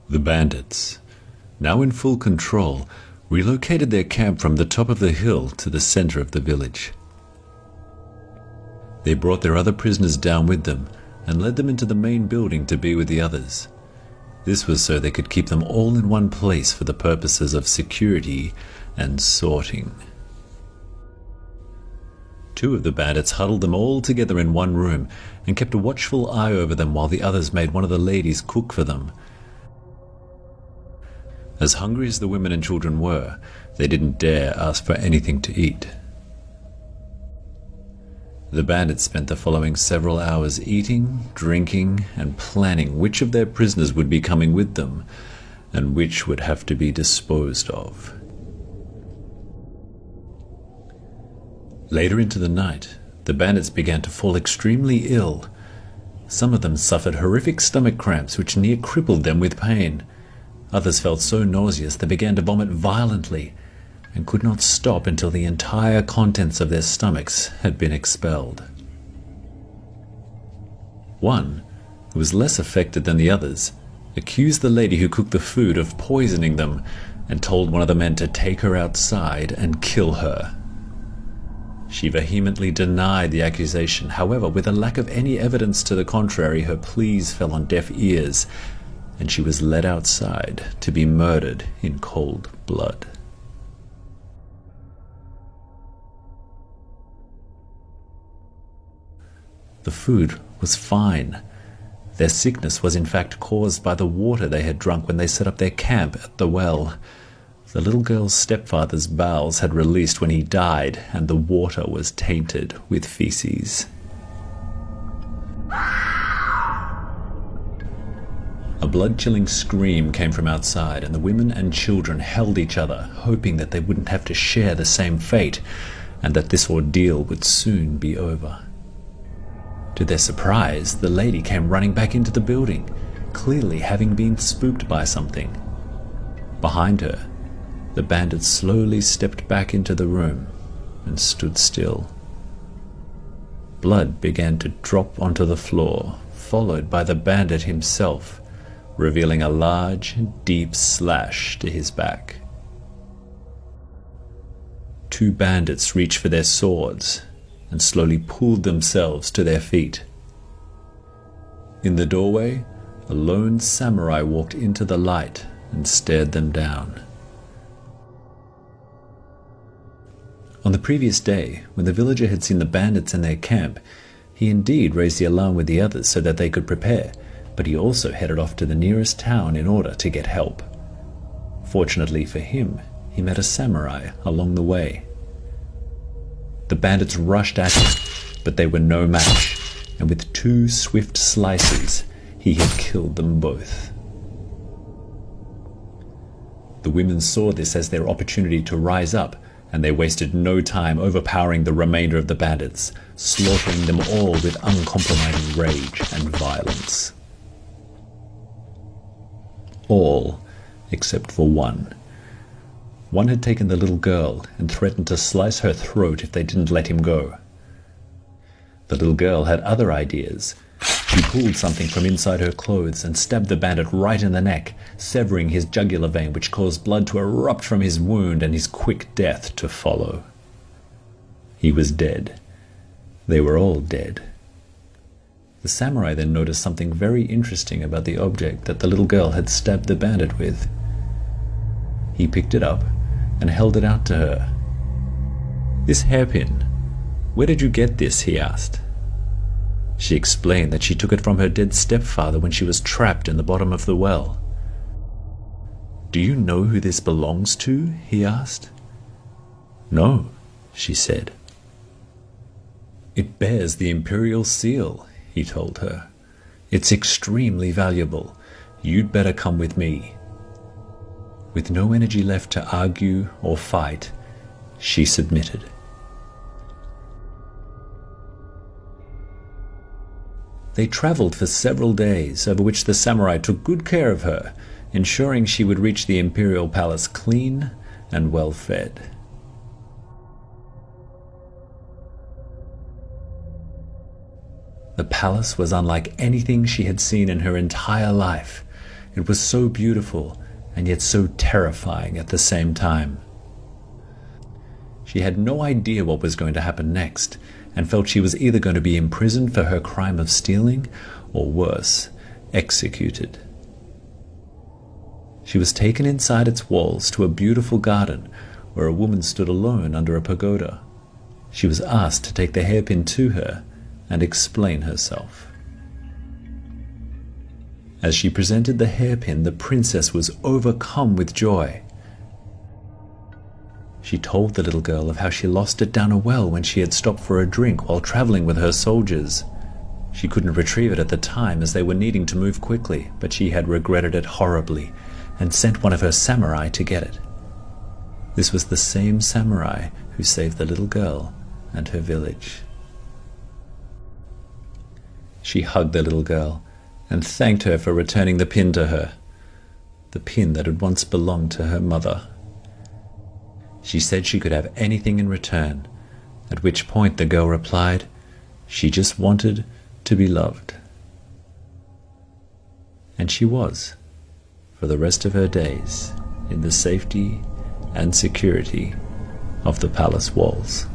The bandits, now in full control, relocated their camp from the top of the hill to the center of the village. They brought their other prisoners down with them and led them into the main building to be with the others. This was so they could keep them all in one place for the purposes of security and sorting. Two of the bandits huddled them all together in one room and kept a watchful eye over them while the others made one of the ladies cook for them. As hungry as the women and children were, they didn't dare ask for anything to eat. The bandits spent the following several hours eating, drinking, and planning which of their prisoners would be coming with them, and which would have to be disposed of. Later into the night, the bandits began to fall extremely ill. Some of them suffered horrific stomach cramps which near crippled them with pain. Others felt so nauseous they began to vomit violently and could not stop until the entire contents of their stomachs had been expelled. One, who was less affected than the others, accused the lady who cooked the food of poisoning them and told one of the men to take her outside and kill her. She vehemently denied the accusation. However, with a lack of any evidence to the contrary, her pleas fell on deaf ears, and she was led outside to be murdered in cold blood. The food was fine. Their sickness was in fact caused by the water they had drunk when they set up their camp at the well. The little girl's stepfather's bowels had released when he died, and the water was tainted with feces. A blood-chilling scream came from outside, and the women and children held each other, hoping that they wouldn't have to share the same fate, and that this ordeal would soon be over. To their surprise, the lady came running back into the building, clearly having been spooked by something. Behind her, the bandit slowly stepped back into the room and stood still. Blood began to drop onto the floor, followed by the bandit himself, revealing a large, deep slash to his back. Two bandits reached for their swords and slowly pulled themselves to their feet. In the doorway, a lone samurai walked into the light and stared them down. On the previous day, when the villager had seen the bandits in their camp, he indeed raised the alarm with the others so that they could prepare, but he also headed off to the nearest town in order to get help. Fortunately for him, he met a samurai along the way. The bandits rushed at him, but they were no match, and with two swift slices, he had killed them both. The women saw this as their opportunity to rise up, and they wasted no time overpowering the remainder of the bandits, slaughtering them all with uncompromising rage and violence. All except for one. One had taken the little girl and threatened to slice her throat if they didn't let him go. The little girl had other ideas. She pulled something from inside her clothes and stabbed the bandit right in the neck, severing his jugular vein, which caused blood to erupt from his wound and his quick death to follow. He was dead. They were all dead. The samurai then noticed something very interesting about the object that the little girl had stabbed the bandit with. He picked it up and held it out to her. "This hairpin, where did you get this?" he asked. She explained that she took it from her dead stepfather when she was trapped in the bottom of the well. "Do you know who this belongs to?" he asked. "No," she said. "It bears the imperial seal," he told her. "It's extremely valuable. You'd better come with me." With no energy left to argue or fight, she submitted. They traveled for several days, over which the samurai took good care of her, ensuring she would reach the imperial palace clean and well fed. The palace was unlike anything she had seen in her entire life. It was so beautiful and yet so terrifying at the same time. She had no idea what was going to happen next, and felt she was either going to be imprisoned for her crime of stealing, or worse, executed. She was taken inside its walls to a beautiful garden where a woman stood alone under a pagoda. She was asked to take the hairpin to her and explain herself. As she presented the hairpin, the princess was overcome with joy. She told the little girl of how she lost it down a well when she had stopped for a drink while traveling with her soldiers. She couldn't retrieve it at the time as they were needing to move quickly, but she had regretted it horribly and sent one of her samurai to get it. This was the same samurai who saved the little girl and her village. She hugged the little girl and thanked her for returning the pin to her, the pin that had once belonged to her mother. She said she could have anything in return, at which point the girl replied she just wanted to be loved. And she was, for the rest of her days, in the safety and security of the palace walls.